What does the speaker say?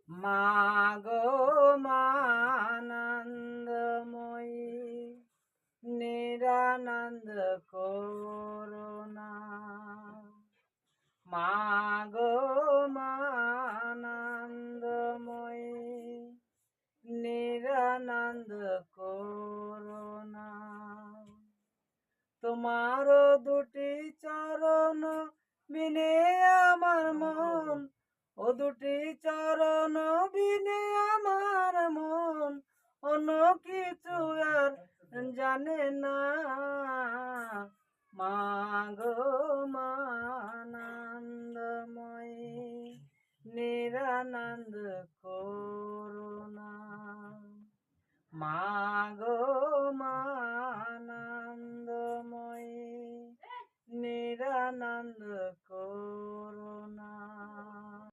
মাগো মানন্দময়ী নিরানন্দ করুণা মাগো মানন্দময়ী নিরানন্দ করুণা তোমার দুটি চরণ বিনে আমার মন ও দুটি চরণ বিনে আমার মন অন্য কিছু আর জানে না মাগো মানন্দময়ী নিরানন্দ করুণা মাগো মানন্দময়ী নিরানন্দ করুণা